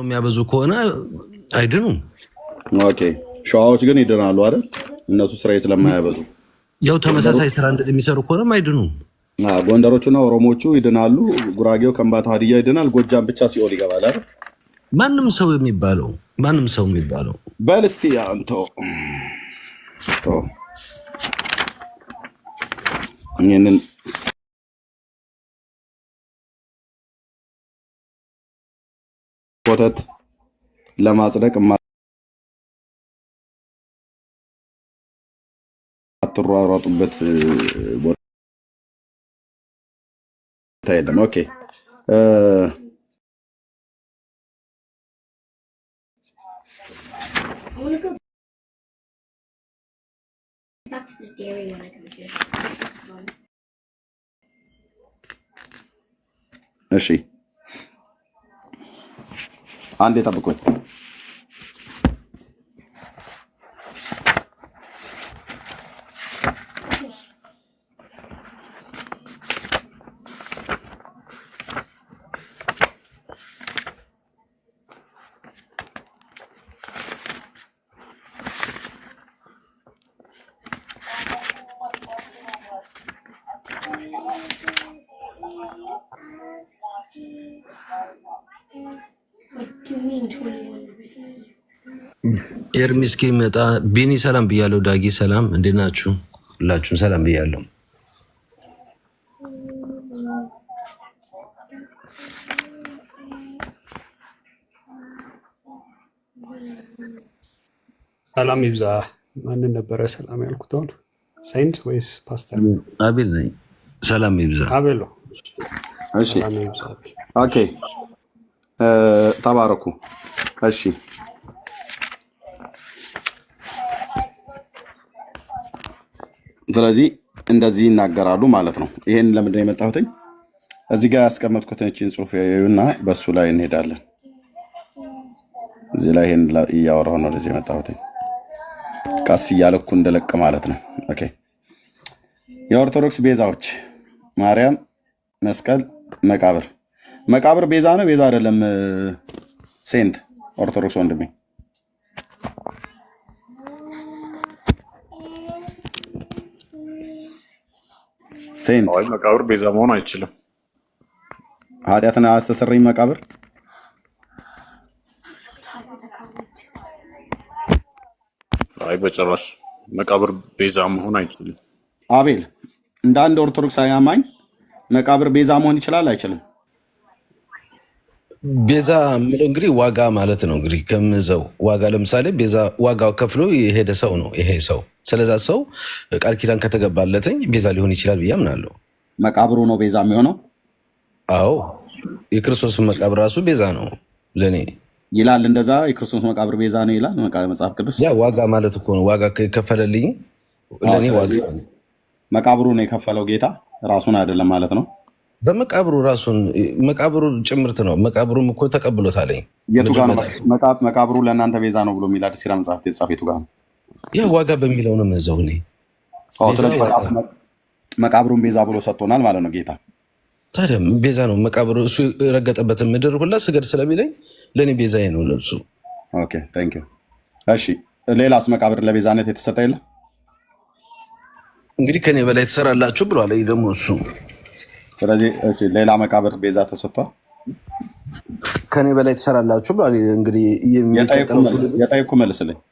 የሚያበዙ ከሆነ አይድኑም። ኦኬ ሸዋዎች ግን ይድናሉ አይደል? እነሱ ስራ ስለማያበዙ ያው ተመሳሳይ ስራ እንደዚህ የሚሰሩ ከሆነም አይድኑም። ጎንደሮቹና ኦሮሞቹ ይድናሉ። ጉራጌው፣ ከምባታ፣ ሀዲያ ይድናል። ጎጃም ብቻ ሲኦል ይገባል አይደል? ማንም ሰው የሚባለው በል እስቲ አንተ ይህንን ኮተት ለማጽደቅ የማትሯሯጡበት ቦታ የለም። ኦኬ እሺ አንዴ ጠብቁኝ። ኤርሚስኪ መጣ። ቢኒ ሰላም ብያለሁ። ዳጊ ሰላም፣ እንዴት ናችሁ? ሁላችሁም ሰላም ብያለሁ። ሰላም ይብዛ። ማንን ነበረ ሰላም ያልኩት? አሁን ሳይንት ወይስ ፓስተር? አቤል ነኝ። ሰላም ይብዛ። አቤል። እሺ ኦኬ ተባረኩ። እሺ ስለዚህ እንደዚህ ይናገራሉ ማለት ነው። ይሄን ለምንድን ነው የመጣሁት? እዚህ ጋር ያስቀመጥኩትን እቺን ጽሁፍ እና በሱ ላይ እንሄዳለን። እዚህ ላይ ይሄን እያወራሁ ነው ወደዚህ የመጣሁት። ቀስ እያለኩ እንደለቅ ማለት ነው። ኦኬ የኦርቶዶክስ ቤዛዎች ማርያም፣ መስቀል፣ መቃብር። መቃብር ቤዛ ነው ቤዛ አይደለም? ሴንት ኦርቶዶክስ ወንድሜ ሴንት መቃብር ቤዛ መሆን አይችልም። ኃጢአትን አስተሰርይ መቃብር አይ በጭራሽ መቃብር ቤዛ መሆን አይችልም። አቤል እንደ አንድ ኦርቶዶክሳዊ አማኝ መቃብር ቤዛ መሆን ይችላል አይችልም? ቤዛ የምለው እንግዲህ ዋጋ ማለት ነው። እንግዲህ ከምዘው ዋጋ ለምሳሌ ቤዛ ዋጋው ከፍሎ የሄደ ሰው ነው ይሄ ሰው። ስለዛ ሰው ቃል ኪዳን ከተገባለትኝ ቤዛ ሊሆን ይችላል ብዬ አምናለሁ። መቃብሩ ነው ቤዛ የሚሆነው? አዎ የክርስቶስ መቃብር ራሱ ቤዛ ነው ለእኔ ይላል። እንደዛ የክርስቶስ መቃብር ቤዛ ነው ይላል መጽሐፍ ቅዱስ። ያ ዋጋ ማለት እኮ ነው። ዋጋ ከከፈለልኝ ለእኔ ዋጋ መቃብሩ ነው የከፈለው ጌታ ራሱን አይደለም ማለት ነው። በመቃብሩ ራሱን መቃብሩ ጭምርት ነው። መቃብሩም እኮ ተቀብሎታለኝ። የቱ ጋር ነው መቃብሩ ለእናንተ ቤዛ ነው ብሎ የሚል አዲስ ኪዳን መጽሐፍት የተጻፈ የቱ ጋር ነው? ያ ዋጋ በሚለው ነው መዘው እኔ መቃብሩን ቤዛ ብሎ ሰጥቶናል ማለት ነው ጌታ። ታዲያ ቤዛ ነው መቃብሩ። እሱ የረገጠበትን ምድር ሁላ ስገድ ስለሚለኝ ለእኔ ቤዛዬ ነው ለብሱ። ኦኬ ታንክ ዩ። እሺ ሌላስ መቃብር ለቤዛነት የተሰጠ የለ? እንግዲህ ከኔ በላይ ትሰራላችሁ ብሏል ደግሞ እሱ። ስለዚህ እሺ ሌላ መቃብር ቤዛ ተሰጥቷል። ከኔ በላይ ትሰራላችሁ ብሏል። እንግዲህ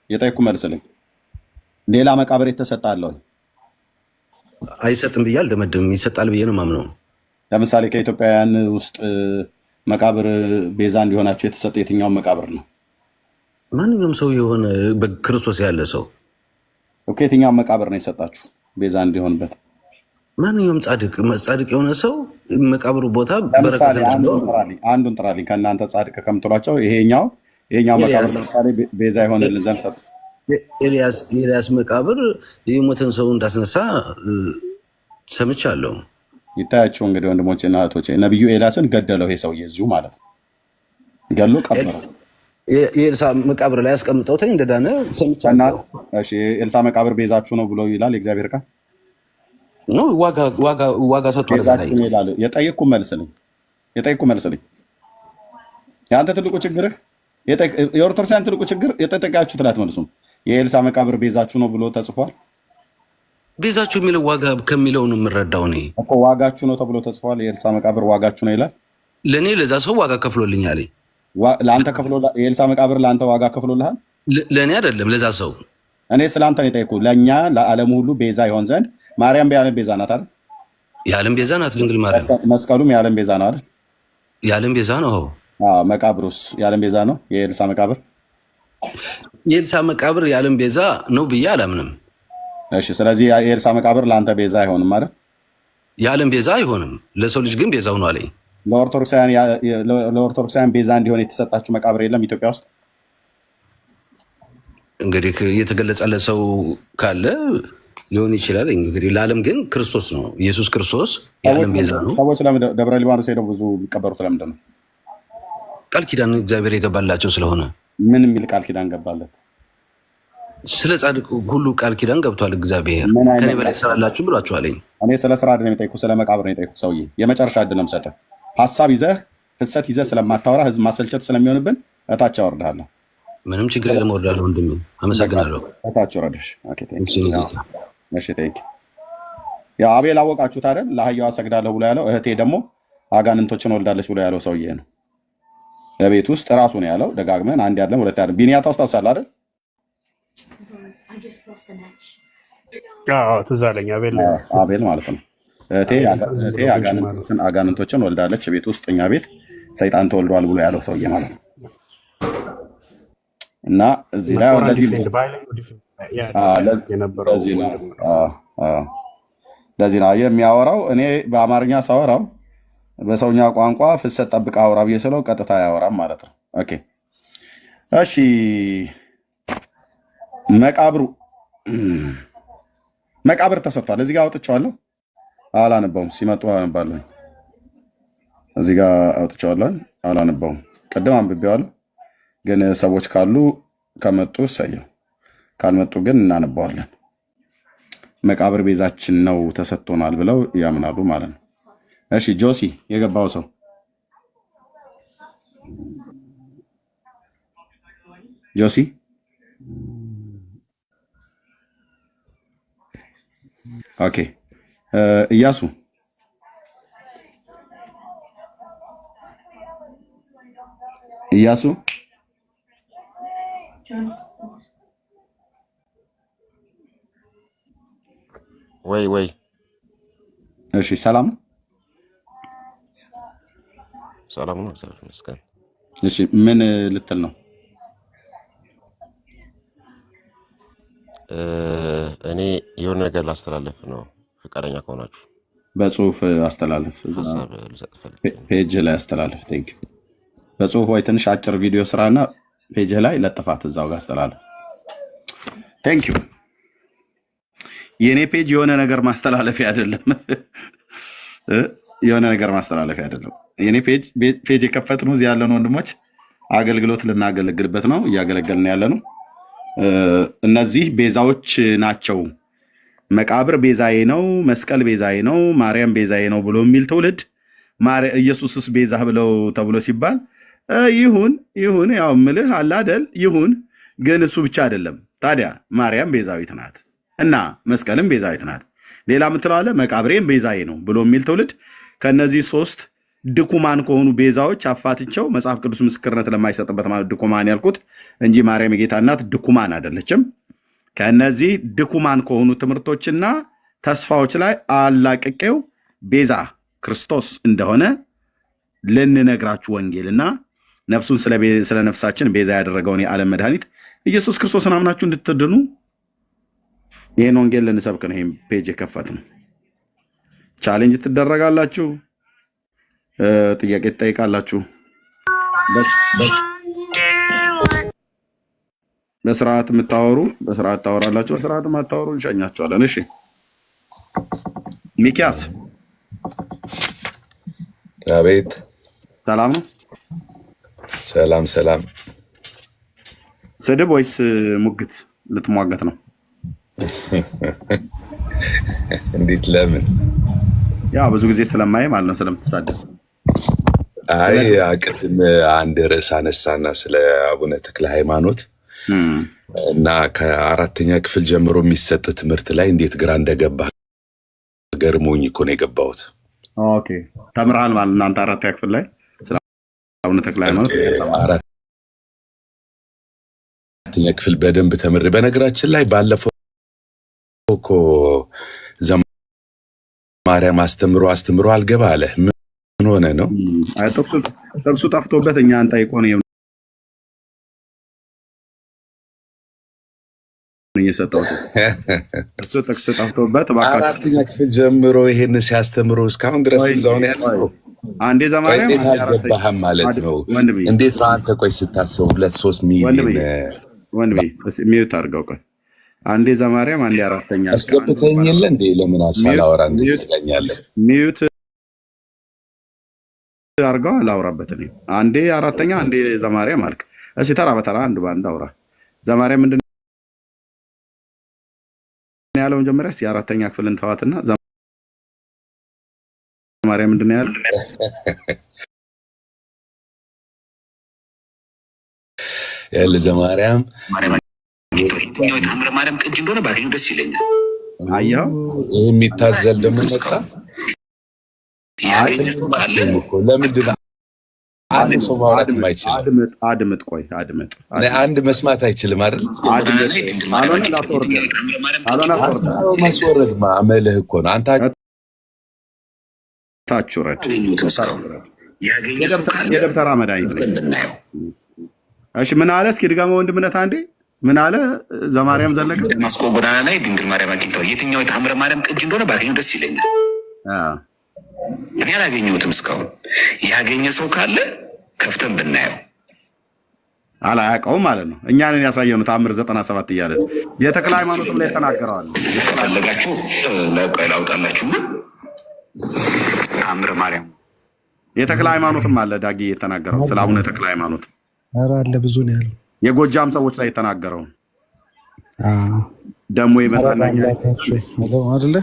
የጠየኩ መልስልኝ። ሌላ መቃብር የተሰጠ አለ ወይ? አይሰጥም ብዬ አልደመድም። ይሰጣል ብዬ ነው ማምነው። ለምሳሌ ከኢትዮጵያውያን ውስጥ መቃብር ቤዛ እንዲሆናቸው የተሰጠ የትኛውን መቃብር ነው? ማንኛውም ሰው የሆነ በክርስቶስ ያለ ሰው እኮ የትኛውን መቃብር ነው የሰጣችሁ ቤዛ እንዲሆንበት? ማንኛውም ጻድቅ የሆነ ሰው መቃብሩ ቦታ በረከት አንዱን ጥራልኝ ከእናንተ ጻድቅ ከምትሏቸው። ይሄኛው መቃብር ለምሳሌ ቤዛ የሆነልን ዘንድ ሰጥ። ኤልያስ መቃብር የሞተን ሰው እንዳስነሳ ሰምቻለሁ። ይታያቸው እንግዲህ ወንድሞቼ እና እህቶቼ፣ ነቢዩ ኤልያስን ገደለው ይሄ ሰውዬ እዚሁ ማለት ነው። ገሎ ቀበረው። የኤልሳ መቃብር ላይ አስቀምጠውት እንደዳነ ሰምቻለሁ። እሺ ኤልሳ መቃብር ቤዛችሁ ነው ብሎ ይላል የእግዚአብሔር ቃል። ዋጋ ሰጥቷል። የጠየቅኩ መልስልኝ። የአንተ ትልቁ ችግርህ የኦርቶዶክሳውያን ትልቁ ችግር የጠጠቃችሁትን አትመልሱም። የኤልሳ መቃብር ቤዛችሁ ነው ብሎ ተጽፏል ቤዛችሁ የሚለው ዋጋ ከሚለው ነው የምረዳው እኔ እኮ። ዋጋችሁ ነው ተብሎ ተጽፏል። የኤልሳ መቃብር ዋጋችሁ ነው ይላል። ለእኔ ለዛ ሰው ዋጋ ከፍሎልኛል። ለአንተ ከፍሎ የኤልሳ መቃብር ለአንተ ዋጋ ከፍሎልሃል? ለእኔ አይደለም ለዛ ሰው። እኔ ስለ አንተ ነው የጠየኩህ። ለእኛ ለዓለሙ ሁሉ ቤዛ ይሆን ዘንድ ማርያም የዓለም ቤዛ ናት አይደል? የዓለም ቤዛ ናት ድንግል ማርያም። መስቀሉም የዓለም ቤዛ ነው አይደል? የዓለም ቤዛ ነው። መቃብሩስ የዓለም ቤዛ ነው? የኤልሳ መቃብር የኤልሳ መቃብር የዓለም ቤዛ ነው ብዬ አላምንም። እሺ፣ ስለዚህ የኤልሳ መቃብር ለአንተ ቤዛ አይሆንም አይደል? የዓለም ቤዛ አይሆንም። ለሰው ልጅ ግን ቤዛ ሆኗል። ለኦርቶዶክሳውያን ቤዛ እንዲሆን የተሰጣችሁ መቃብር የለም ኢትዮጵያ ውስጥ? እንግዲህ እየተገለጸለት ሰው ካለ ሊሆን ይችላል። እንግዲህ ለዓለም ግን ክርስቶስ ነው። ኢየሱስ ክርስቶስ የዓለም ቤዛ ነው። ሰዎች ደብረ ሊባኖስ ሄደው ብዙ የሚቀበሩት ለምንድን ነው? ቃል ኪዳን እግዚአብሔር የገባላቸው ስለሆነ። ምን የሚል ቃል ኪዳን ገባለት? ስለ ጻድቅ ሁሉ ቃል ኪዳን ገብቷል እግዚአብሔር። ከኔ በላይ ትሰራላችሁ ብሏችኋለኝ። እኔ ስለ ስራ አይደለም የጠየኩህ፣ ስለ መቃብር ነው የጠየኩህ። ሰውዬ የመጨረሻ ዕድል ነው የምሰጥህ። ሀሳብ ይዘህ ፍሰት ይዘህ ስለማታወራ ህዝብ ማሰልቸት ስለሚሆንብን እታች አወርድሃለሁ። ምንም ችግር የለም፣ እወርዳለሁ ወንድሜ። አመሰግናለሁ። እታች ወረድሽ። ያው አቤል አወቃችሁት አይደል? ለአህያዋ ሰግዳለሁ ብሎ ያለው፣ እህቴ ደግሞ አጋንንቶችን ወልዳለች ብሎ ያለው ሰውዬ ነው። በቤት ውስጥ ራሱ ነው ያለው። ደጋግመን አንድ ያለን ሁለት ያለን ቢኒያ ታስታውሳለህ አይደል? ትዝ አለኝ። አቤል ማለት ነው። እህቴ አጋንንቶችን ወልዳለች ቤት ውስጥ እኛ ቤት ሰይጣን ተወልዷል ብሎ ያለው ሰውዬ ማለት ነው። እና እዚህ ላይ ለዚህ ነው የሚያወራው። እኔ በአማርኛ ሳወራው በሰውኛ ቋንቋ ፍሰት ጠብቃ አውራ ብዬ ስለው ቀጥታ አያወራም ማለት ነው። ኦኬ እሺ። መቃብር ተሰጥቷል። እዚህ ጋር አውጥቼዋለሁ፣ አላነበውም። ሲመጡ አነባለሁ። እዚህ ጋር አውጥቼዋለሁ፣ አላነበውም። ቅድም አንብቤዋለሁ፣ ግን ሰዎች ካሉ ከመጡ እሰየው፣ ካልመጡ ግን እናነባዋለን። መቃብር ቤዛችን ነው ተሰጥቶናል ብለው ያምናሉ ማለት ነው። እሺ ጆሲ የገባው ሰው ጆሲ ኦኬ። እያሱ ወይ እሺ፣ ሰላም ነው፣ እግዚአብሔር ይመስገን። እሺ፣ ምን ልትል ነው? እኔ የሆነ ነገር ላስተላለፍ ነው፣ ፈቃደኛ ከሆናችሁ በጽሁፍ አስተላለፍ፣ ፔጅ ላይ አስተላለፍ። ቴንክ በጽሁፍ ወይ ትንሽ አጭር ቪዲዮ ስራና ፔጅ ላይ ለጥፋት፣ እዛው ጋር አስተላለፍ። ቴንክ ዩ። የኔ ፔጅ የሆነ ነገር ማስተላለፊያ አይደለም፣ የሆነ ነገር ማስተላለፊያ አይደለም። የኔ ፔጅ የከፈትነው እዚህ ያለን ወንድሞች አገልግሎት ልናገለግልበት ነው፣ እያገለገልን ያለ ነው። እነዚህ ቤዛዎች ናቸው። መቃብር ቤዛዬ ነው፣ መስቀል ቤዛዬ ነው፣ ማርያም ቤዛዬ ነው ብሎ የሚል ትውልድ ኢየሱስስ ቤዛ ብለው ተብሎ ሲባል ይሁን ያው ምልህ አላደል ይሁን፣ ግን እሱ ብቻ አይደለም። ታዲያ ማርያም ቤዛዊት ናት እና መስቀልም ቤዛዊት ናት። ሌላ ምትለዋለ መቃብሬም ቤዛዬ ነው ብሎ የሚል ትውልድ ከነዚህ ሶስት ድኩማን ከሆኑ ቤዛዎች አፋትቸው መጽሐፍ ቅዱስ ምስክርነት ለማይሰጥበት ማለት ድኩማን ያልኩት እንጂ ማርያም የጌታ እናት ድኩማን አይደለችም። ከነዚህ ድኩማን ከሆኑ ትምህርቶችና ተስፋዎች ላይ አላቅቄው ቤዛ ክርስቶስ እንደሆነ ልንነግራችሁ ወንጌልና ነፍሱን ስለ ነፍሳችን ቤዛ ያደረገውን የዓለም መድኃኒት ኢየሱስ ክርስቶስን አምናችሁ እንድትድኑ ይህን ወንጌል ልንሰብክ ነው። ይህም ፔጅ የከፈት ነው። ቻሌንጅ ትደረጋላችሁ፣ ጥያቄ ትጠይቃላችሁ። በስርዓት የምታወሩ በስርዓት ታወራላችሁ፣ በስርዓት የማታወሩ እንሸኛችኋለን። እሺ ሚኪያስ አቤት። ሰላም ነው? ሰላም። ስድብ ወይስ ሙግት ልትሟገት ነው? እንዴት? ለምን? ያው ብዙ ጊዜ ስለማይ ማለት ነው፣ ስለምትሳደብ። አይ አቅድም አንድ ርዕስ አነሳና ስለ አቡነ ተክለ ሃይማኖት እና ከአራተኛ ክፍል ጀምሮ የሚሰጥ ትምህርት ላይ እንዴት ግራ እንደገባ ገርሞኝ እኮ ነው የገባሁት። ኦኬ ተምረሃል ማለት እናንተ አራተኛ ክፍል ላይ ስለ አቡነ ተክለ ሃይማኖት አራተኛ ክፍል በደንብ ተምሬ፣ በነገራችን ላይ ባለፈው እኮ ዘማርያም አስተምሮ አልገባ አለ። ምን ሆነ ነው? አይ ጥቅሱ ጠፍቶበት እኛን ጠይቆ ነው የሰጠው። እሱ ጥቅስ ጠፍቶበት አራተኛ ክፍል ጀምሮ ይሄን ሲያስተምሩ እስካሁን ድረስ እዛው ነው ያለው። አንዴ ዘማርያም አልገባህም ማለት ነው። እንዴት ነው አንተ? ቆይ ስታስበው 2-3 ሚሊዮን ወንድሜ ሚዩት አድርገው። ቆይ አንዴ ዘማርያም አንዴ አራተኛ አስገብተኝ የለ እንዴ? ለምን አሳላወራ እንደሰጋኛለህ? ሚዩት አድርገው አላወራበት ነው። አንዴ አራተኛ አንዴ ዘማርያም አልክ። እሺ ተራ በተራ አንድ ባንድ አውራ። ዘማርያም ምንድን ነው ያለው? መጀመሪያ እስኪ አራተኛ ክፍልን ተዋትና ዘማርያም ምንድን ነው ያለው? ያለ ዘማርያም የትኛው የታምረ ማርያም ቅጅ እንደሆነ ባገኙ ደስ ይለኛል። አያው ይሄ የሚታዘል ደግሞ መጣ ያገኘ ሰው ካለ ለምንድን ነው አንድ ሰው ማውራት የማይችል? አድምጥ ቆይ አድምጥ። አንድ መስማት አይችልም አይደል? ማስወረድ ማመልህ እኮ ነው። አንተ ታች ወረድ ያገኘ ሰው ካለ የደብተራ መድኃኒት ነው። እሺ ምን አለ? እስኪ ድጋማ ወንድምነት አንዴ ምን አለ? ዘማርያም ዘለቀ ማስቆ ጎዳና ላይ ድንግል ማርያም አግኝተው የትኛው የታምረ ማርያም ቅጅ እንደሆነ ባገኙ ደስ ይለኛል። እኔ አላገኘሁትም እስካሁን። ያገኘ ሰው ካለ ከፍተን ብናየው። አላያውቀውም ማለት ነው። እኛንን ያሳየነው ታምር 97 እያለ የተክለ ሃይማኖትም ላይ ተናገረዋል። ከፈለጋችሁ ለቀይ ላውጣላችሁና ታምረ ማርያም የተክለ ሃይማኖትም አለ ዳጊ የተናገረው ስለ አቡነ ተክለ ሃይማኖት። ኧረ አለ ብዙ ነው ያለው። የጎጃም ሰዎች ላይ የተናገረው ደግሞ ይመጣና አይደለ?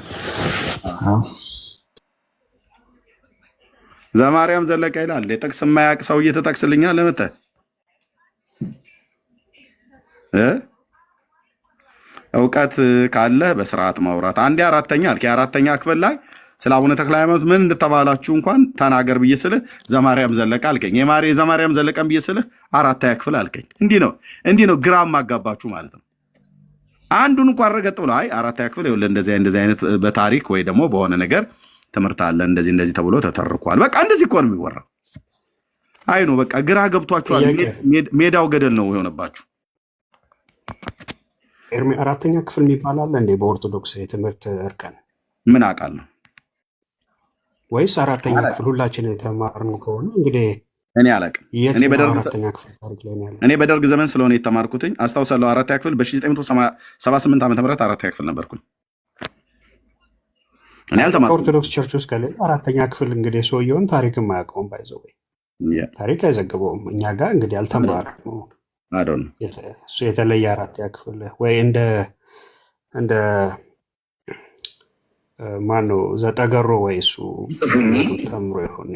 ዘማርያም ዘለቀ ይላል። የጥቅስ የማያውቅ ሰው እየተጠቅስልኛል ለመተ እውቀት ካለ በስርዓት ማውራት። አንዴ አራተኛ አልክ። የአራተኛ ክፍል ላይ ስለ አቡነ ተክለ ሃይማኖት ምን እንድተባላችሁ እንኳን ተናገር ብዬ ስልህ ዘማርያም ዘለቀ አልከኝ። የዘማርያም ዘለቀን ብዬ ስልህ አራተኛ ክፍል አልከኝ። እንዲህ ነው ግራ ማጋባችሁ ማለት ነው። አንዱን እንኳን ረገጥ ብሎ አይ አራተኛ ክፍል ይኸውልህ እንደዚህ አይነት በታሪክ ወይ ደግሞ በሆነ ነገር ትምህርት አለ እንደዚህ ተብሎ ተተርኳል። በቃ እንደዚህ እኮ ነው የሚወራው። አይ ነው በቃ ግራ ገብቷችኋል። ሜዳው ገደል ነው የሆነባችሁ። ኤርሚ አራተኛ ክፍል የሚባል አለ እንዴ በኦርቶዶክስ የትምህርት እርከን? ምን አውቃለሁ። ወይስ አራተኛ ክፍል ሁላችንን የተማርነው ከሆነ እንግዲህ እኔ አላውቅም። እኔ በደርግ ዘመን ስለሆነ የተማርኩትኝ አስታውሳለሁ። አራተኛ ክፍል በ1978 ዓ.ም አራተኛ ክፍል ነበርኩኝ። እኔ አልተማርኩም። ኦርቶዶክስ ቸርች ውስጥ ከሌለ አራተኛ ክፍል እንግዲህ ሰውየውን ታሪክም አያውቀውም። ባይዘው ታሪክ አይዘግበውም። እኛ ጋር እንግዲህ አልተማርነው እሱ የተለየ አራተኛ ክፍል ወይ እንደ ማነው ዘጠገሮ ወይ እሱ ተምሮ ይሆን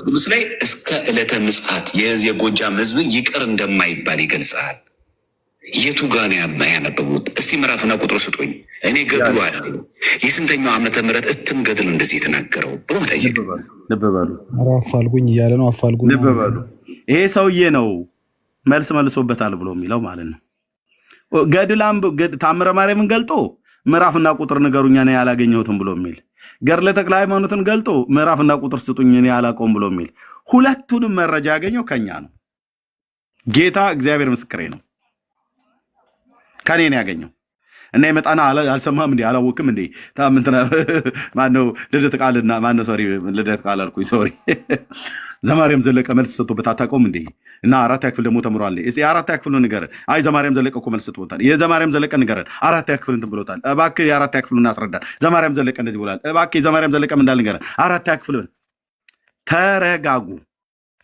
ቅዱስ ላይ እስከ ዕለተ ምጽአት የጎጃም ሕዝብ ይቅር እንደማይባል ይገልጻል። የቱ ጋር ነው ያነበቡት? እስቲ ምዕራፍና ቁጥር ስጡኝ። እኔ ገድሉ አለ የስንተኛው ዓመተ ምህረት እትም ገድል እንደዚህ የተናገረው ብሎ መጠየቅ። ልብ በሉ አፋልጉኝ እያለ ነው። አፋልጉኝ ልብ በሉ። ይሄ ሰውዬ ነው መልስ መልሶበታል ብሎ የሚለው ማለት ነው። ገድላም ታምረ ማርያምን ገልጦ ምዕራፍና ቁጥር ንገሩኝ እኔ ያላገኘሁትም ብሎ የሚል፣ ገድለ ተክለ ሃይማኖትን ገልጦ ምዕራፍና ቁጥር ስጡኝ እኔ ያላውቀውም ብሎ የሚል፣ ሁለቱንም መረጃ ያገኘው ከኛ ነው። ጌታ እግዚአብሔር ምስክሬ ነው። ከኔ ነው ያገኘው እና የመጣና አልሰማም እንዴ አላወቅም እንዴ ማነው ልደት ቃልና ማነው ሶሪ ልደት ቃል አልኩኝ ሶሪ ዘማርያም ዘለቀ መልስ ሰጥቶበት አታውቀውም እንዴ? እና አራተኛ ክፍል ደግሞ ተምሯል። እስቲ አራተኛ ክፍል ነው ንገረን። አይ ዘማርያም ዘለቀ እኮ መልስ ሰጥቶታል። የዘማርያም ዘለቀ ንገረን። አራተኛ ክፍል እንትን ብሎታል። እባክህ የአራተኛ ክፍሉን እናስረዳን። ዘማርያም ዘለቀ እንደዚህ ብሏል። እባክህ የዘማርያም ዘለቀም እንዳል ንገረን። አራተኛ ክፍል ተረጋጉ፣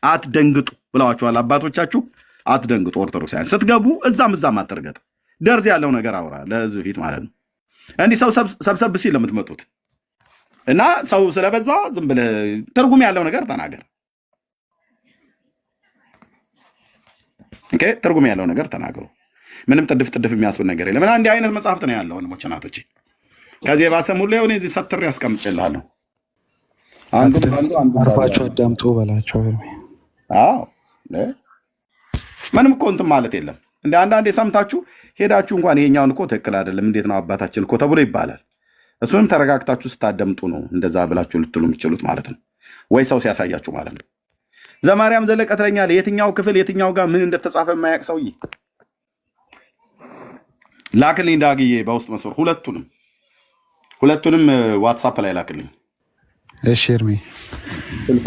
አትደንግጡ ብለዋችኋል አባቶቻችሁ። አትደንግጡ። ኦርቶዶክሳውያን ስትገቡ እዛም አትርገጥ። ደርዝ ያለው ነገር አውራ ለህዝብ ፊት ማለት ነው። እንዲህ ሰው ሰብሰብ ሲል ለምትመጡት እና ሰው ስለበዛ ዝም ብለህ ትርጉም ያለው ነገር ተናገር። ኦኬ፣ ትርጉም ያለው ነገር ተናገሩ። ምንም ጥድፍ ጥድፍ የሚያስብል ነገር የለም። እና እንዲህ አይነት መጽሐፍት ነው ያለው ወንድሞች እናቶቼ። ከዚህ የባሰም ሁሉ ሆነ እዚህ ሰትሬ ያስቀምጥልሃለሁ። አርፋችሁ አዳምጡ በላቸው። አዎ ምንም እኮ እንትን ማለት የለም። እንደ አንዳንዴ ሰምታችሁ ሄዳችሁ እንኳን ይሄኛውን እኮ ትክክል አይደለም እንዴት ነው አባታችን እኮ ተብሎ ይባላል። እሱንም ተረጋግታችሁ ስታደምጡ ነው እንደዛ ብላችሁ ልትሉ የምትችሉት ማለት ነው፣ ወይ ሰው ሲያሳያችሁ ማለት ነው። ዘማርያም ዘለቀ ትለኛለህ። የትኛው ክፍል የትኛው ጋር ምን እንደተጻፈ የማያውቅ ሰውዬ ላክልኝ ዳግዬ፣ በውስጥ መስመር ሁለቱንም ዋትሳፕ ላይ ላክልኝ። እሺ እርሜ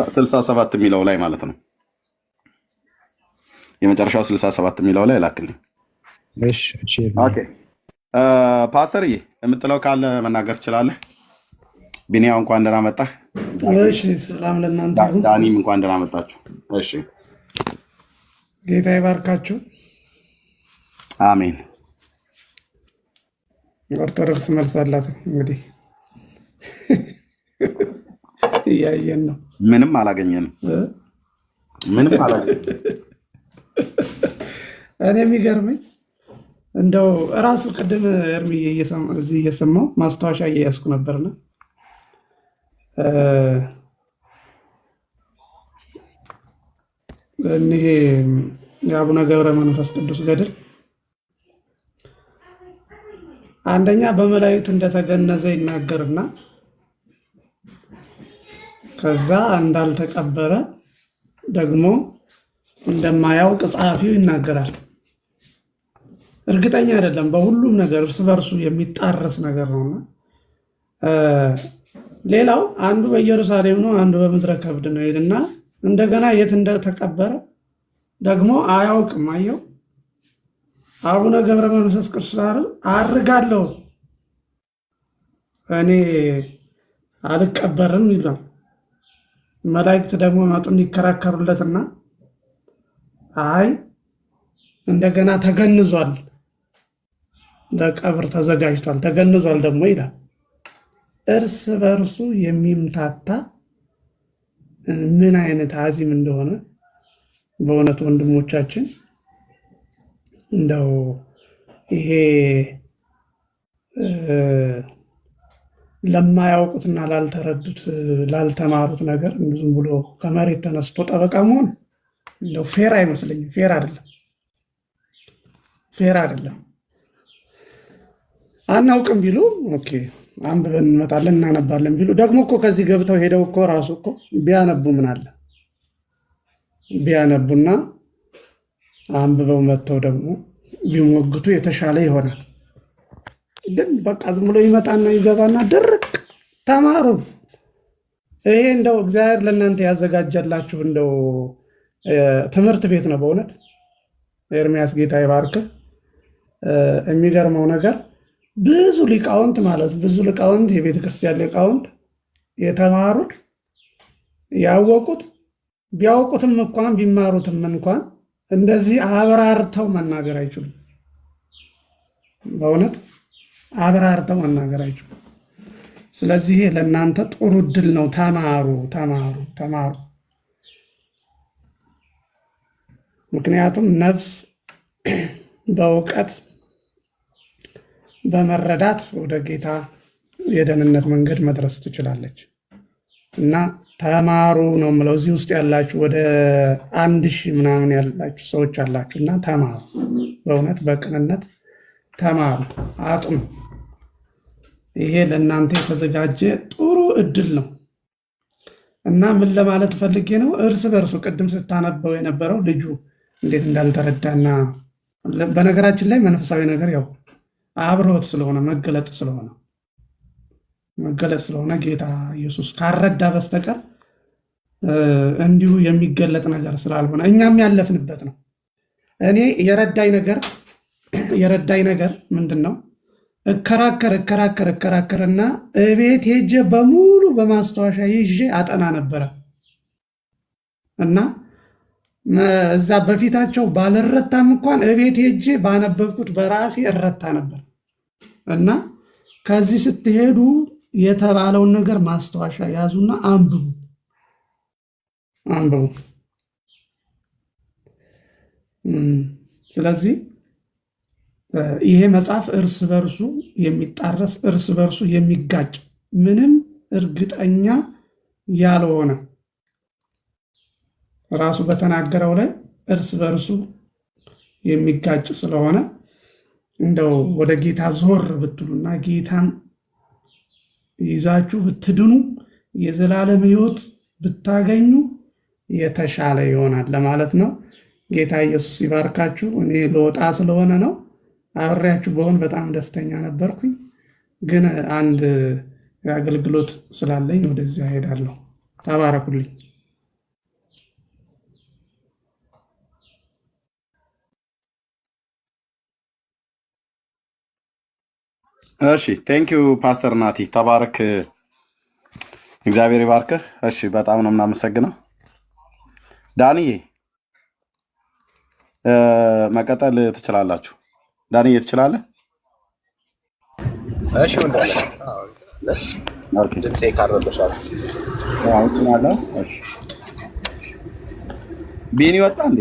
67 የሚለው ላይ ማለት ነው። የመጨረሻው 67 የሚለው ላይ ላክልኝ። እሺ ኦኬ። ፓስተርዬ የምትለው ካለ መናገር ትችላለህ። ቢኒያው እንኳን ደህና መጣህ። እሺ ሰላም ለእናንተ ይሁን። ዳኒም እንኳን ደህና መጣችሁ። እሺ ጌታ ይባርካችሁ። አሜን። ኦርቶዶክስ መልስ አላት እንግዲህ እያየን ነው። ምንም አላገኘንም። እኔ የሚገርመኝ እንደው እራሱ ቅድም እርምዬ እዚህ እየሰማሁ ማስታወሻ እየያዝኩ ነበርና እኒህ የአቡነ ገብረ መንፈስ ቅዱስ ገድል አንደኛ በመላእክት እንደተገነዘ ይናገርና ከዛ እንዳልተቀበረ ደግሞ እንደማያውቅ ጸሐፊው ይናገራል። እርግጠኛ አይደለም። በሁሉም ነገር እርስ በርሱ የሚጣረስ ነገር ነውና ሌላው አንዱ በኢየሩሳሌም ነው፣ አንዱ በምድረ ከብድ ነው ይልና እንደገና የት እንደተቀበረ ደግሞ አያውቅም። አየው አቡነ ገብረ መንፈስ ቅዱስ አርጋለሁ እኔ አልቀበርም ይላል። መላእክት ደግሞ መጡን ይከራከሩለትና አይ እንደገና ተገንዟል፣ ለቀብር ተዘጋጅቷል፣ ተገንዟል ደግሞ ይላል። እርስ በርሱ የሚምታታ ምን አይነት አዚም እንደሆነ በእውነት ወንድሞቻችን እንደው ይሄ ለማያውቁትና ላልተረዱት ላልተማሩት ነገር ዝም ብሎ ከመሬት ተነስቶ ጠበቃ መሆን እንደው ፌር አይመስለኝም። ፌር አይደለም። አናውቅም ቢሉ ኦኬ አንብበን እንመጣለን እናነባለን ቢሉ ደግሞ እኮ ከዚህ ገብተው ሄደው እኮ ራሱ እኮ ቢያነቡ ምን አለ ቢያነቡና አንብበው መጥተው ደግሞ ቢሞግቱ የተሻለ ይሆናል። ግን በቃ ዝም ብሎ ይመጣና ይገባና ድርቅ ተማሩ። ይሄ እንደው እግዚአብሔር ለእናንተ ያዘጋጀላችሁ እንደው ትምህርት ቤት ነው በእውነት። ኤርሚያስ ጌታ ይባርክ። የሚገርመው ነገር ብዙ ሊቃውንት የቤተ ክርስቲያን ሊቃውንት የተማሩት ያወቁት ቢያውቁትም እንኳን ቢማሩትም እንኳን እንደዚህ አብራርተው መናገር አይችሉም። በእውነት አብራርተው መናገር አይችሉም። ስለዚህ ለእናንተ ጥሩ እድል ነው። ተማሩ። ምክንያቱም ነፍስ በእውቀት በመረዳት ወደ ጌታ የደህንነት መንገድ መድረስ ትችላለች እና ተማሩ ነው የምለው። እዚህ ውስጥ ያላችሁ ወደ 1000 ምናምን ያላችሁ ሰዎች አላችሁ እና ተማሩ፣ በእውነት በቅንነት ተማሩ፣ አጥኑ። ይሄ ለእናንተ የተዘጋጀ ጥሩ እድል ነው እና ምን ለማለት ፈልጌ ነው፣ እርስ በርሱ ቅድም ስታነበው የነበረው ልጁ እንዴት እንዳልተረዳና በነገራችን ላይ መንፈሳዊ ነገር ያው አብሮት ስለሆነ መገለጥ ስለሆነ ጌታ ኢየሱስ ካረዳ በስተቀር እንዲሁ የሚገለጥ ነገር ስላልሆነ እኛም ያለፍንበት ነው። እኔ የረዳኝ ነገር ምንድን ነው? እከራከርና እቤት ሄጄ በሙሉ በማስታወሻ ይዤ አጠና ነበረ እና እዛ በፊታቸው ባልረታም እንኳን እቤት ሄጄ ባነበብኩት በራሴ እረታ ነበር እና ከዚህ ስትሄዱ የተባለውን ነገር ማስታወሻ ያዙና አንብቡ አንብቡ። ስለዚህ ይሄ መጽሐፍ እርስ በርሱ የሚጣረስ እርስ በርሱ የሚጋጭ ምንም እርግጠኛ ያልሆነ ራሱ በተናገረው ላይ እርስ በርሱ የሚጋጭ ስለሆነ እንደው ወደ ጌታ ዞር ብትሉና ጌታን ይዛችሁ ብትድኑ የዘላለም ሕይወት ብታገኙ የተሻለ ይሆናል ለማለት ነው። ጌታ ኢየሱስ ይባርካችሁ። እኔ ልወጣ ስለሆነ ነው። አብሬያችሁ በሆን በጣም ደስተኛ ነበርኩኝ፣ ግን አንድ አገልግሎት ስላለኝ ወደዚያ ሄዳለሁ። ተባረኩልኝ። እሺ ቴንኪዩ ፓስተር ናቲ ተባረክ። እግዚአብሔር ይባርክህ። እሺ በጣም ነው የምናመሰግነው። ዳንዬ መቀጠል ትችላላችሁ። ዳንዬ ትችላለህ? እሺ ወንድም ኦኬ ድምጼ ካረበሻል አሁን አለ። እሺ ቢኒ ወጣ እንዴ?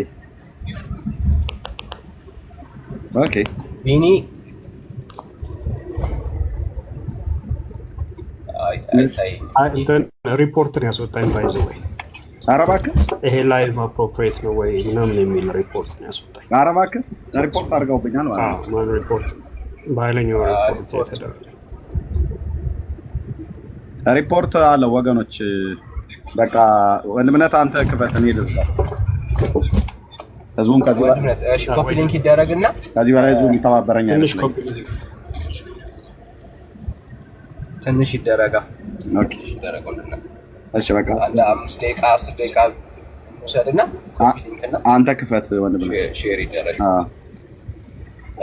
ኦኬ ቢኒ ሪፖርትን ያስወጣኝ ባይዘ ወይ ኧረ እባክህ ይሄ ላይቭ አፕሮፕሪየት ነው ወይ ምናምን የሚል ሪፖርት ነው ያስወጣኝ። ኧረ እባክህ ሪፖርት አድርገውብኛል ማለት ነው። ሪፖርት በኃይለኛው ሪፖርት የተደረገ ሪፖርት አለ ወገኖች። በቃ ወንድምነት አንተ ክፈት፣ እኔ ልዝጋ። ህዝቡም ከዚህ ኮፒ ሊንክ ይደረግና ከዚህ በላይ ህዝቡ የሚተባበረኝ ትንሽ ይደረጋ። ኦኬ ይደረጋ ወንድምነት። እሺ በቃ አንድ 5 ደቂቃ 10 ደቂቃ እንውሰድና ኮፒ ሊንክና አንተ ክፈት ወንድምነት። ሼር ይደረግ።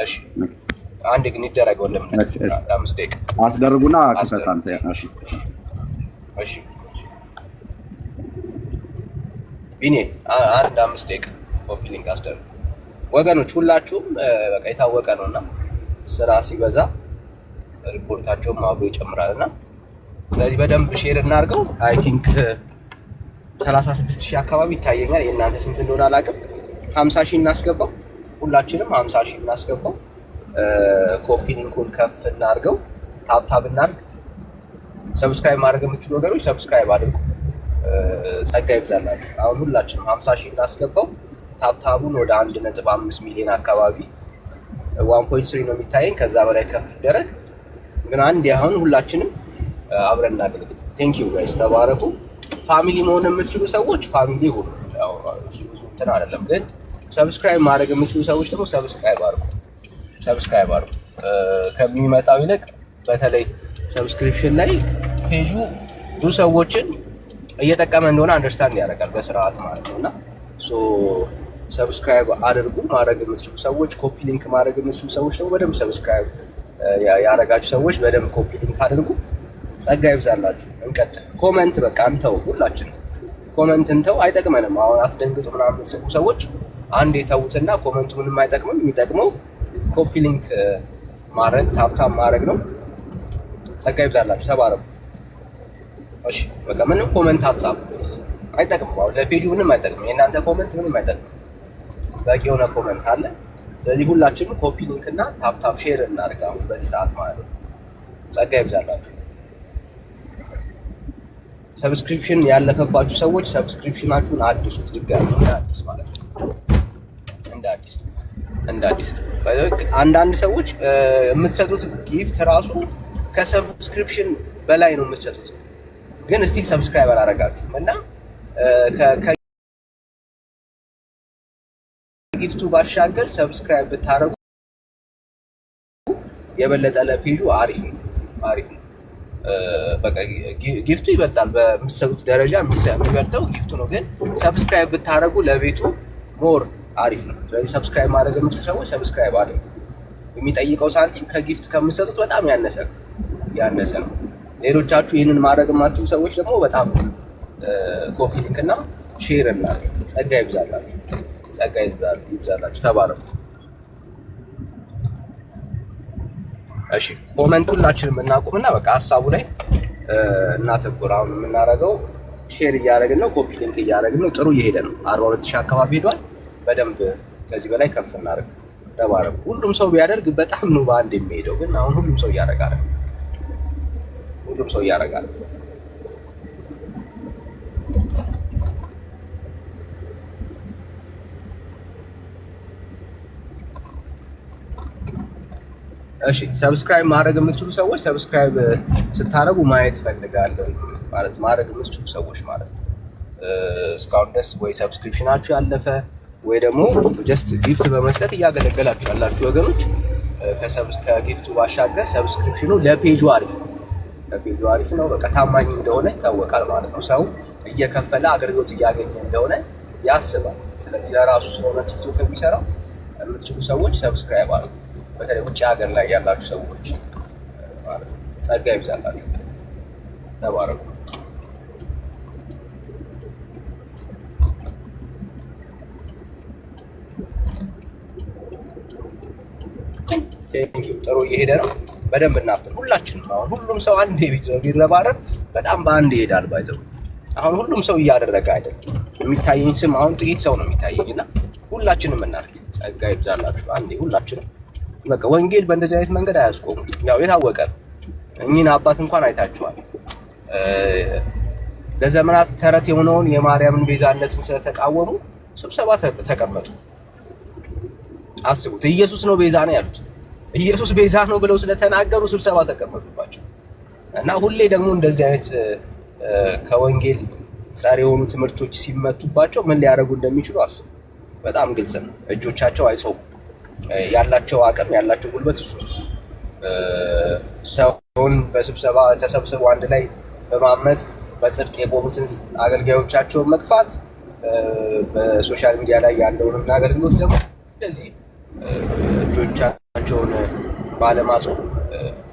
እሺ አንድ ግን ይደረግ ወንድምነት። 5 ደቂቃ አስደርጉና ክፈት አንተ። እሺ እሺ ቢኒ አንድ 5 ደቂቃ ኮፒ ሊንክ አስደርጉ ወገኖች። ሁላችሁም በቃ የታወቀ ነውና ስራ ሲበዛ ሪፖርታቸውም አብሮ ይጨምራልና ስለዚህ በደንብ ሼር እናድርገው። አይ ቲንክ 36000 አካባቢ ይታየኛል። የእናንተ ስንት እንደሆነ አላውቅም። 50000 እናስገባው፣ ሁላችንም 50000 እናስገባው። ኮፒ ሊንኩን ከፍ እናድርገው፣ ታፕ እናድርግ። ሰብስክራይብ ማድረግ የምትችሉ ወገኖች ሰብስክራይብ አድርጉ። ጸጋ ይብዛላችሁ። አሁን ሁላችንም 50000 እናስገባው። ታፕታቡን ወደ 1.5 ሚሊዮን አካባቢ 1.3 ነው የሚታየኝ። ከዛ በላይ ከፍ ይደረግ። ግን አንድ አሁን ሁላችንም አብረን እናገልግል። ቴንክ ዩ ጋይስ፣ ተባረኩ። ፋሚሊ መሆን የምትችሉ ሰዎች ፋሚሊ ሁኑ። ያው ብዙ እንትን አይደለም፣ ግን ሰብስክራይብ ማድረግ የምትችሉ ሰዎች ደግሞ ሰብስክራይብ አድርጉ። ከሚመጣው ይልቅ በተለይ ሰብስክሪፕሽን ላይ ፔጁ ብዙ ሰዎችን እየጠቀመ እንደሆነ አንደርስታንድ ያደርጋል በስርዓት ማለት ነውና ሰብስክራይብ አድርጉ። ማድረግ የምትችሉ ሰዎች ኮፒ ሊንክ ማድረግ የምትችሉ ሰዎች ደግሞ በደንብ ሰብስክራይብ ያደረጋችሁ ሰዎች በደንብ ኮፒ ሊንክ አድርጉ። ጸጋ ይብዛላችሁ። እንቀጥል። ኮመንት በቃ እንተው፣ ሁላችንም ኮመንት እንተው። አይጠቅመንም። አሁን አትደንግጡ ምናምን የምትጽፉ ሰዎች አንድ የተዉትና ኮመንቱ ምንም አይጠቅምም። የሚጠቅመው ኮፒ ሊንክ ማድረግ ታፕታፕ ማድረግ ነው። ጸጋ ይብዛላችሁ። ተባረኩ። እሺ በቃ ምንም ኮመንት አትጻፉ ፕሊዝ። አይጠቅምም። አሁን ለፔጁ ምንም አይጠቅምም። የእናንተ ኮመንት ምንም አይጠቅምም። በቂ የሆነ ኮመንት አለ። ስለዚህ ሁላችንም ኮፒ ሊንክ እና ታፕታፕ ሼር እናድርግ አሁን በዚህ ሰዓት ማለት ነው። ጸጋ ይብዛላችሁ። ሰብስክሪፕሽን ያለፈባችሁ ሰዎች ሰብስክሪፕሽናችሁን አድሱት። ድጋሚ እንደ አዲስ ማለት ነው። እንደ አዲስ አንዳንድ ሰዎች የምትሰጡት ጊፍት ራሱ ከሰብስክሪፕሽን በላይ ነው የምትሰጡት፣ ግን እስቲል ሰብስክራይብ አላደረጋችሁም እና ከጊፍቱ ባሻገር ሰብስክራይብ ብታደርጉ የበለጠ ለፔጁ አሪፍ ነው። በቃ ጊፍቱ ይበልጣል። በምትሰጡት ደረጃ የሚበልጠው ጊፍቱ ነው፣ ግን ሰብስክራይብ ብታደርጉ ለቤቱ ሞር አሪፍ ነው። ስለዚህ ሰብስክራይብ ማድረግ የምትችሉ ሰዎች ሰብስክራይብ አድርጉ። የሚጠይቀው ሳንቲም ከጊፍት ከምትሰጡት በጣም ያነሰ ነው። ሌሎቻችሁ ይህንን ማድረግ የማትችሉ ሰዎች ደግሞ በጣም ኮፒ ሊንክ እና ሼር እናድርግ። ጸጋ ይብዛላችሁ። ተባረኩ። እሺ ኮመንት ሁላችንም እናቁምና በቃ ሀሳቡ ላይ እናተኩር። አሁን የምናደርገው ሼር እያደረግን ነው፣ ኮፒ ሊንክ እያደረግን ነው። ጥሩ እየሄደ ነው። 42000 አካባቢ ሄዷል። በደንብ ከዚህ በላይ ከፍ እናደርግ። ተባረኩ። ሁሉም ሰው ቢያደርግ በጣም ነው በአንድ የሚሄደው፣ ግን አሁን ሁሉም ሰው እያደረጋል። ሁሉም ሰው እያደረጋል። እሺ ሰብስክራይብ ማድረግ የምትችሉ ሰዎች ሰብስክራይብ ስታደርጉ ማየት ፈልጋለሁ ማለት ማድረግ የምትችሉ ሰዎች ማለት ነው። እስካሁን ድረስ ወይ ሰብስክሪፕሽናችሁ ያለፈ ወይ ደግሞ ጀስት ጊፍት በመስጠት እያገለገላችሁ ያላችሁ ወገኖች ከጊፍቱ ባሻገር ሰብስክሪፕሽኑ ለፔጁ አሪፍ ነው። ለፔጁ አሪፍ ነው። በቃ ታማኝ እንደሆነ ይታወቃል ማለት ነው። ሰው እየከፈለ አገልግሎት እያገኘ እንደሆነ ያስባል። ስለዚህ ለራሱ ስለሆነ ቲክቶክ የሚሰራው የምትችሉ ሰዎች ሰብስክራይብ አድርጉ። በተለይ ውጭ ሀገር ላይ ያላችሁ ሰዎች ማለት ነው። ጸጋ ይብዛላችሁ። ተባረኩ። ቴንኪው። ጥሩ እየሄደ ነው። በደንብ እናፍጥን ሁላችንም። አሁን ሁሉም ሰው አንዴ ቢረባረብ በጣም በአንድ ይሄዳል። ባይዘው አሁን ሁሉም ሰው እያደረገ አይደለም። የሚታየኝ ስም አሁን ጥቂት ሰው ነው የሚታየኝና ሁላችንም እናርግ። ጸጋ ይብዛላችሁ። አንዴ ሁላችንም በቃ ወንጌል በእንደዚህ አይነት መንገድ አያስቆሙት። ያው የታወቀ ነው። እኚህን አባት እንኳን አይታችኋል። ለዘመናት ተረት የሆነውን የማርያምን ቤዛነትን ስለተቃወሙ ስብሰባ ተቀመጡ። አስቡት። ኢየሱስ ነው ቤዛ ነው ያሉት። ኢየሱስ ቤዛ ነው ብለው ስለተናገሩ ስብሰባ ተቀመጡባቸው። እና ሁሌ ደግሞ እንደዚህ አይነት ከወንጌል ጸር የሆኑ ትምህርቶች ሲመቱባቸው ምን ሊያደርጉ እንደሚችሉ አስቡ። በጣም ግልጽ ነው። እጆቻቸው አይጾሙም። ያላቸው አቅም ያላቸው ጉልበት እሱ ሰውን በስብሰባ ተሰብስበው አንድ ላይ በማመፅ በጽድቅ የቆሙትን አገልጋዮቻቸውን መግፋት፣ በሶሻል ሚዲያ ላይ ያለውን አገልግሎት ደግሞ እንደዚህ እጆቻቸውን ባለማጾም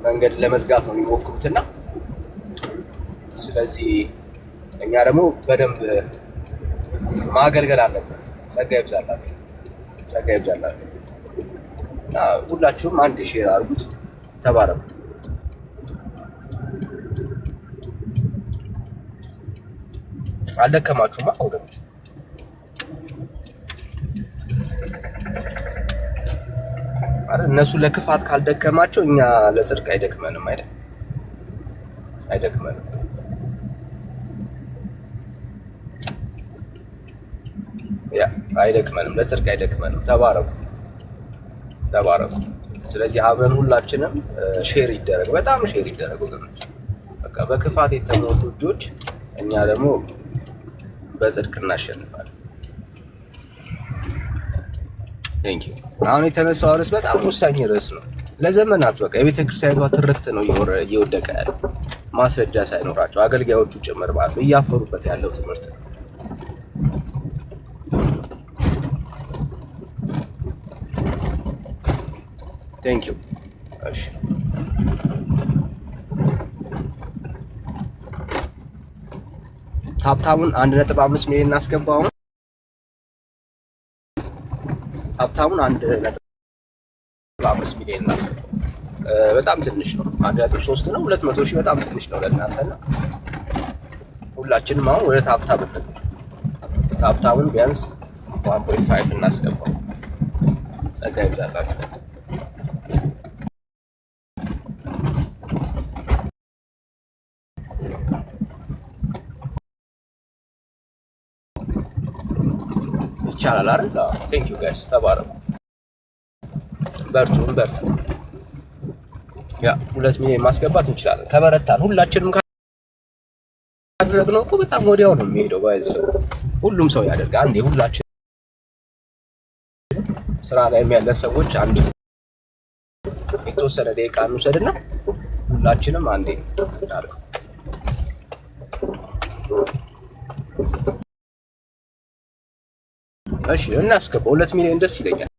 መንገድ ለመዝጋት ነው የሚሞክሩትና ስለዚህ እኛ ደግሞ በደንብ ማገልገል አለብን። ጸጋ ይብዛላችሁ። ጸጋ ይብዛላችሁ። ሁላችሁም አንድ ሼር አድርጉት። ተባረኩ። አልደከማችሁማ ወገኖች? አረ እነሱ ለክፋት ካልደከማቸው እኛ ለጽድቅ አይደክመንም አይደል? አይደክመንም። ያ አይደክመንም፣ ለጽድቅ አይደክመንም። ተባረኩ። ተባረኩ። ስለዚህ አብረን ሁላችንም ሼር ይደረግ፣ በጣም ሼር ይደረግ ወገኖች። በቃ በክፋት የተሞሉ እጆች፣ እኛ ደግሞ በጽድቅ እናሸንፋለን። ቴንክ ዩ። አሁን የተነሳው ርዕስ በጣም ወሳኝ ርዕስ ነው። ለዘመናት በቃ የቤተ ክርስቲያኗ ትርክት ነው እየወደቀ ያለ ማስረጃ ሳይኖራቸው አገልጋዮቹ ጭምር ማለት ነው እያፈሩበት ያለው ትምህርት ነው። ቴንክ ዩ። እሺ ሀብታሙን 1.5 ሚሊዮን እናስገባው። ሀብታሙን 1.5 ሚሊዮን እናስገባው። በጣም ትንሽ ነው። 1.3 ነው። 200 ሺህ በጣም ትንሽ ነው ለእናንተና ሁላችንም አሁን ወደ ሀብታም ነው። ሀብታሙን ቢያንስ 1.5 እናስገባው። ጸጋ ይብዛላችሁ። ይቻላል አይደል? ቴንክ ዩ ጋይስ። ተባረኩ። በርቱ፣ እንበርታ። ያ 2 ሚሊዮን ማስገባት እንችላለን ከበረታን። ሁላችንም ካደረግነው እኮ በጣም ወዲያው ነው የሚሄደው። ባይዘው ሁሉም ሰው ያደርጋል። አንዴ ሁላችን ስራ ላይ ያለን ሰዎች አንዴ የተወሰነ ደቂቃ እንውሰድና ሁላችንም አንዴ እናድርገው። እሺ እናስገባው። 2 ሚሊዮን ደስ ይለኛል፣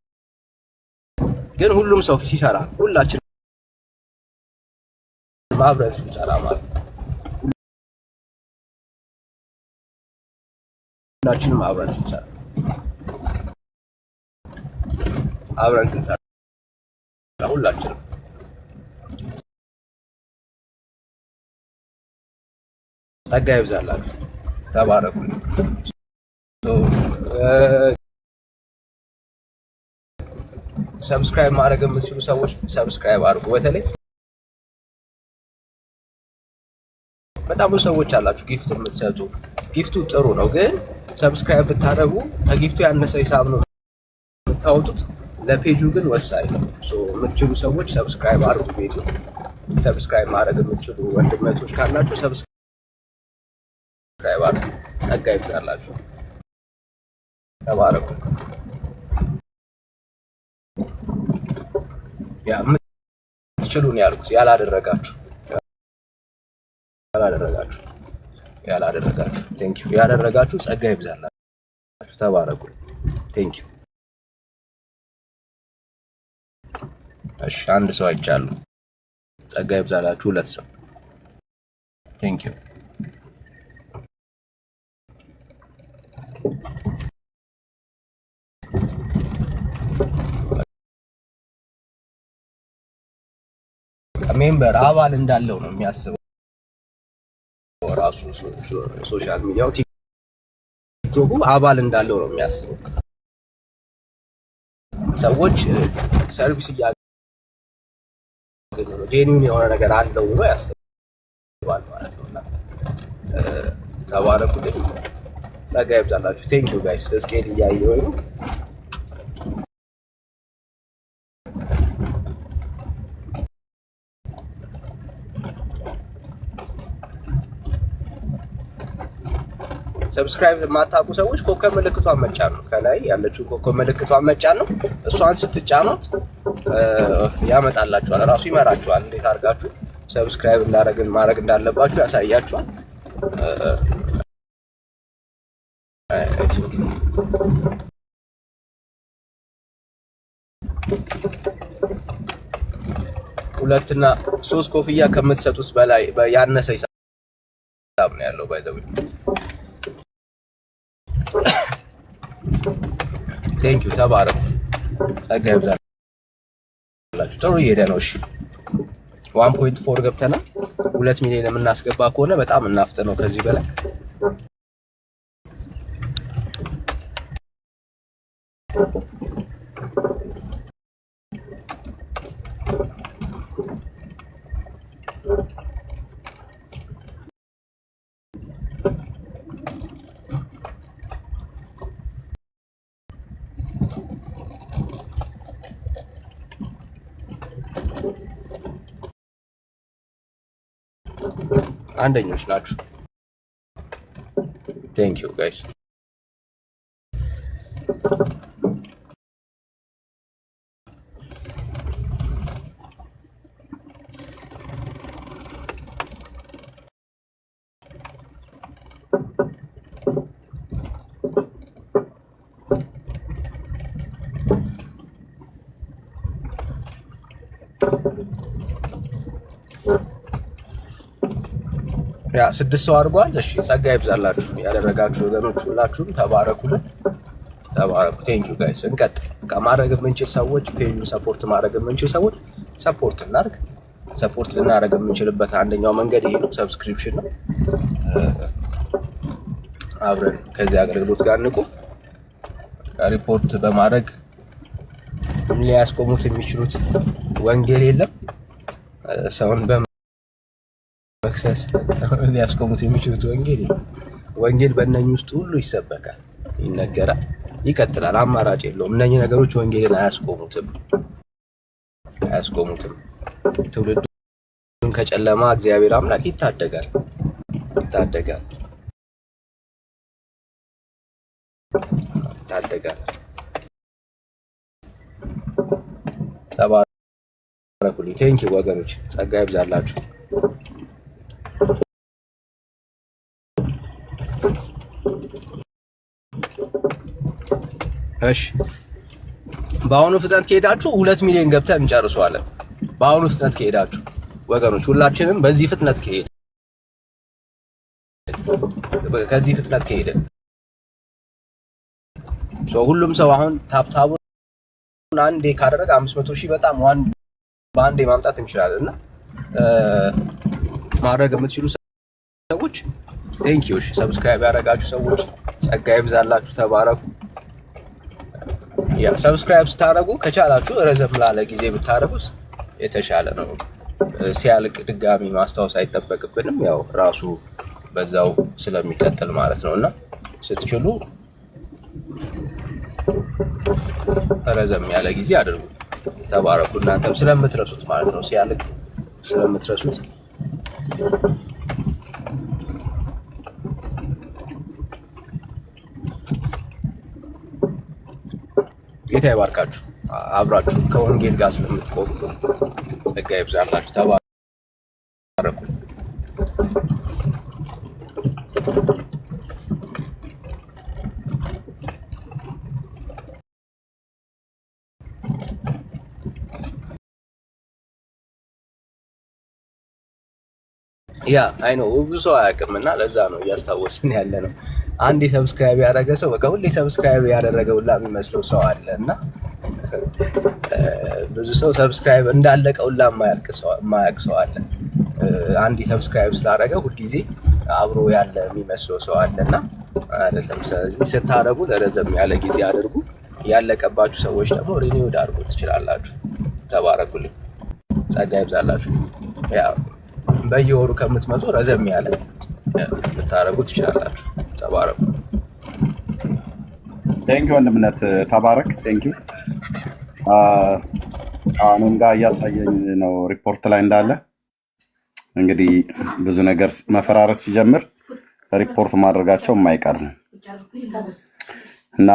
ግን ሁሉም ሰው ሲሰራ ሁላችንም አብረን ስንሰራ ማለት ነው። ሁላችንም አብረን ስንሰራ ሁላችንም ጸጋ ይብዛላችሁ። ተባረኩ። ሰብስክራይብ ማድረግ የምትችሉ ሰዎች ሰብስክራይብ አድርጉ። በተለይ በጣም ብዙ ሰዎች አላችሁ ጊፍት የምትሰጡ። ጊፍቱ ጥሩ ነው፣ ግን ሰብስክራይብ ብታደርጉ ከጊፍቱ ያነሰ ሂሳብ ነው የምታወጡት። ለፔጁ ግን ወሳኝ ነው። የምትችሉ ሰዎች ሰብስክራይብ አድርጉ። ቤቱ ሰብስክራይብ ማድረግ የምትችሉ ወንድመቶች ካላችሁ ሰብስክራይብ አድርጉ። ጸጋ ይብዛላችሁ። ተባረኩ። የምትችሉ ነው ያልኩት። ያላደረጋችሁ ቴንክ ዩ። ያደረጋችሁ ጸጋ ይብዛላችሁ። ተባረኩ። ቴንክ ዩ። እሺ አንድ ሰው አይቻለሁ። ጸጋ ይብዛላችሁ። 2 ሰው ቴንክ ዩ። ሜምበር አባል እንዳለው ነው የሚያስበው ራሱ። ሶሻል ሚዲያው ቲክቶኩ አባል እንዳለው ነው የሚያስበው። ሰዎች ሰርቪስ እያገኙ ነው፣ ጄኒውን የሆነ ነገር አለው ብሎ ያስባል ማለት ነው። ተባረኩ። ጸጋ ይብዛላችሁ። ቴንክ ዩ ጋይስ። እስኬል እያየሁ ነው። ሰብስክራይብ የማታውቁ ሰዎች ኮከብ ምልክቷን መጫን ነው። ከላይ ያለችው ኮከብ ምልክቷን መጫን ነው። እሷን ስትጫኑት ያመጣላችኋል፣ ራሱ ይመራችኋል። እንዴት አድርጋችሁ ሰብስክራይብ ማድረግ እንዳለባችሁ ያሳያችኋል። ሁለትና 3 ኮፍያ ከምትሰጡት በላይ ያነሰ ሂሳብ ነው ያለው። ባይ ዘ ወይ ቴንክ ዩ። ተባረኩ። ጸጋ ይብዛላችሁ። ጥሩ እየሄደ ነው። እሺ 1.4 ገብተናል። 2 ሚሊዮን የምናስገባ ከሆነ በጣም እናፍጥነው ከዚህ በላይ። አንደኞች ናችሁ። ቴንክ ዩ ጋይስ። ያ 6 ሰው አድርጓል። እሺ ጸጋ ይብዛላችሁ ያደረጋችሁ ወገኖች ሁላችሁም ተባረኩልን። ተባረኩ። ቴንክ ዩ ጋይስ። እንቀጥል። ማድረግ የምንችል ሰዎች ፔጁን ሰፖርት ማድረግ የምንችል ሰዎች ሰፖርት እናድርግ። ሰፖርት ልናደርግ የምንችልበት አንደኛው መንገድ ይሄ ነው፣ ሰብስክሪፕሽን ነው። አብረን ከዚህ አገልግሎት ጋር ንቁ። ሪፖርት በማድረግ ሊያስቆሙት የሚችሉት ወንጌል የለም። ሰውን በመክሰስ ሊያስቆሙት የሚችሉት ወንጌል የለም። ወንጌል በእነኚህ ውስጥ ሁሉ ይሰበካል፣ ይነገራል፣ ይቀጥላል። አማራጭ የለውም። እነኚህ ነገሮች ወንጌልን አያስቆሙትም። ትውልዱን ከጨለማ እግዚአብሔር አምላክ ይታደጋል። ተባረኩልኝ። ቴንኪ ወገኖች፣ ጸጋ ይብዛላችሁ። እሺ በአሁኑ ፍጥነት ከሄዳችሁ 2 ሚሊዮን ገብተን እንጨርሰዋለን። በአሁኑ ፍጥነት ከሄዳችሁ ወገኖች፣ ሁላችንም በዚህ ፍጥነት ከዚህ ፍጥነት ከሄድን ሁሉም ሰው አሁን ታብታቡን አንዴ ካደረገ 500,000 በጣም በአንዴ ማምጣት እንችላለን። እና ማድረግ የምትችሉ ሰዎች ቴንክ ዩ። እሺ ሰብስክራይብ ያደረጋችሁ ሰዎች ጸጋ ይብዛላችሁ፣ ተባረኩ። ያ ሰብስክራይብ ስታደርጉ ከቻላችሁ ረዘም ላለ ጊዜ ብታደርጉት የተሻለ ነው። ሲያልቅ ድጋሚ ማስታወስ አይጠበቅብንም፣ ያው ራሱ በዛው ስለሚቀጥል ማለት ነውና ስትችሉ ረዘም ያለ ጊዜ አድርጉ። ተባረኩ። እናንተም ስለምትረሱት ማለት ነው፣ ሲያልቅ ስለምትረሱት። ጌታ ይባርካችሁ። አብራችሁ ከወንጌል ጋር ስለምትቆሙ ጸጋ ይብዛላችሁ። ተባረኩ። ያ አይ ነው ብዙ ሰው አያውቅም እና ለዛ ነው እያስታወስን ያለ ነው። አንድ ሰብስክራይብ ያደረገ ሰው በቃ ሁሌ ሰብስክራይብ ያደረገው ሁላ የሚመስለው ሰው አለ እና ብዙ ሰው ሰብስክራይብ እንዳለቀ ሁላ የማያውቅ ሰው አለ። አንድ ሰብስክራይብ ስላደረገ ሁልጊዜ አብሮ ያለ የሚመስለው ሰው አለ እና አይደለም። ስለዚህ ስታደርጉ ለረዘም ያለ ጊዜ አድርጉ። ያለቀባችሁ ሰዎች ደግሞ ሪኒውድ አድርጉ ትችላላችሁ። ተባረኩልኝ። ጸጋ ይብዛላችሁ። ያ በየወሩ ከምትመጡ ረዘም ያለ ልታደርጉ ትችላላችሁ። ተባረኩ። ቴንኪው ወንድምነት ተባረክ። ቴንኪው። እኔም ጋር እያሳየኝ ነው ሪፖርት ላይ እንዳለ እንግዲህ ብዙ ነገር መፈራረስ ሲጀምር ሪፖርት ማድረጋቸው የማይቀር ነው እና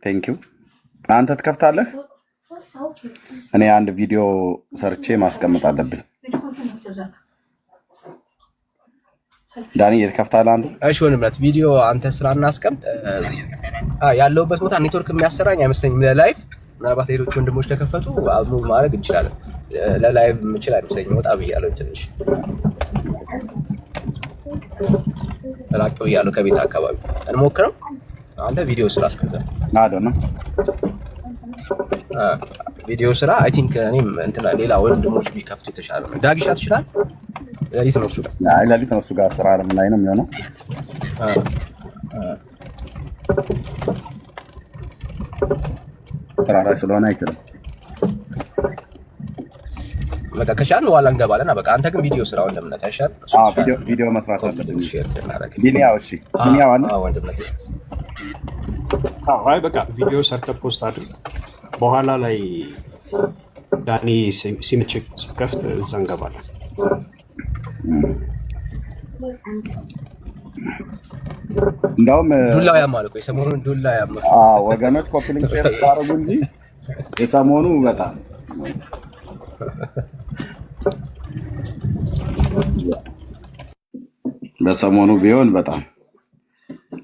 ቴንኪው። አንተ ትከፍታለህ፣ እኔ አንድ ቪዲዮ ሰርቼ ማስቀመጥ አለብኝ። ዳኒ የትከፍታለህ አንዱ? እሺ ወንድምነት ቪዲዮ አንተ ስራ እናስቀምጥ። ያለውበት ቦታ ኔትወርክ የሚያሰራኝ አይመስለኝም ለላይቭ። ምናልባት ሌሎች ወንድሞች ከከፈቱ ሙቭ ማድረግ እንችላለን። ለላይቭ የምችል አይመስለኝም። ወጣ ብያለሁ፣ ትንሽ ራቅ ብያለሁ ከቤት አካባቢ። እንሞክረው። አንተ ቪዲዮ ስራ እስከዛ ነው ቪዲዮ ስራ አይ ቲንክ እኔም እንትና ሌላ ወንድሞች ቢከፍቱ የተሻለ ነው። ዳግሻ ትችላል። ሌሊት ነው እሱ ጋር ሌሊት ነው እሱ ጋር ስራ ላይ ነው የሚሆነው። ስራ ላይ ስለሆነ አይችልም። በቃ ከቻልን በኋላ እንገባለን። በቃ አንተ ግን ቪዲዮ ስራውን እንደምነት አይሻል? ቪዲዮ መስራት አለብን። ቢኒያው እሺ፣ ቢኒያው አለ ወንድምነት። አይ በቃ ቪዲዮ ሰርተህ ፖስት አድርግ። በኋላ ላይ ዳኒ ሲመችህ ስትከፍት እዛ እንገባለን። እንደውም ዱላው ያማል እኮ የሰሞኑን ዱላ ያማል። ወገኖች ኮፒ ሊንክ ሼር ስታደርጉ እንጂ የሰሞኑ በጣም በሰሞኑ ቢሆን በጣም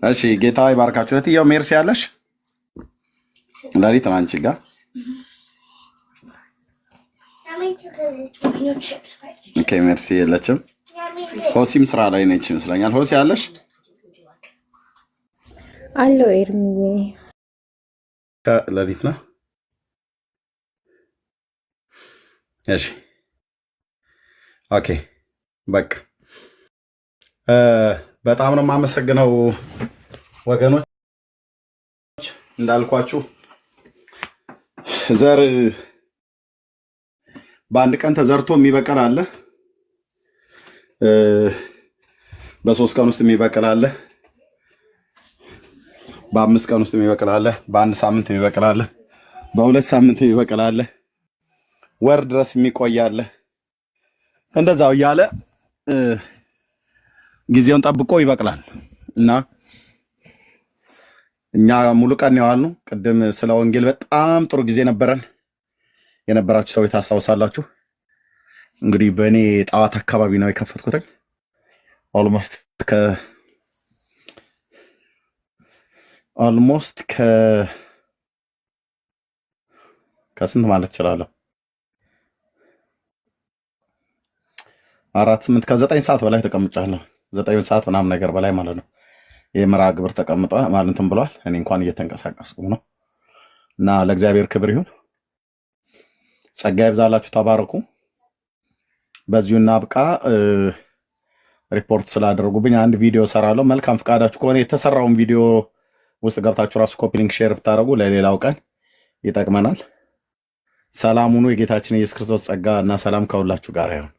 እሺ። ጌታ ይባርካችሁ። እህትየው ሜርሲ ያለሽ ሌሊት ነው አንቺ ጋር ኦኬ። ሜርሲ የለችም። ሆሲም ስራ ላይ ነች ይመስለኛል። ሆሲ ያለሽ አሎ ኤርሚዬ ሌሊት ነው። እሺ ኦኬ በቃ በጣም ነው የማመሰግነው ወገኖች። እንዳልኳችሁ ዘር በአንድ ቀን ተዘርቶ የሚበቅል አለ፣ በ3 ቀን ውስጥ የሚበቅል አለ፣ በ5 ቀን ውስጥ የሚበቅል አለ፣ በ1 ሳምንት የሚበቅል አለ፣ በ2 ሳምንት የሚበቅል አለ፣ ወር ድረስ የሚቆይ አለ። እንደዛው እያለ ጊዜውን ጠብቆ ይበቅላል እና እኛ ሙሉ ቀን የዋልነው ቅድም ስለ ወንጌል በጣም ጥሩ ጊዜ ነበረን። የነበራችሁ ሰዎች ታስታውሳላችሁ። እንግዲህ በእኔ ጠዋት አካባቢ ነው የከፈትኩት። ኦልሞስት ከስንት ማለት እችላለሁ 9 ሰዓት በላይ ተቀምጫለሁ። 9 ሰዓት ምናምን ነገር በላይ ማለት ነው። የመርሃ ግብር ተቀምጧ ማለትም ብሏል። እኔ እንኳን እየተንቀሳቀስኩ ነው እና ለእግዚአብሔር ክብር ይሁን። ጸጋ ይብዛላችሁ። ተባረኩ። በዚሁ እናብቃ። ሪፖርት ስላደረጉብኝ አንድ ቪዲዮ ሰራለሁ። መልካም ፈቃዳችሁ ከሆነ የተሰራውን ቪዲዮ ውስጥ ገብታችሁ ራሱ ኮፒ ሊንክ ሼር ብታደርጉ ለሌላው ቀን ይጠቅመናል። ሰላም ሁኑ። የጌታችን ኢየሱስ ክርስቶስ ጸጋ እና ሰላም ከሁላችሁ ጋር ይሁን።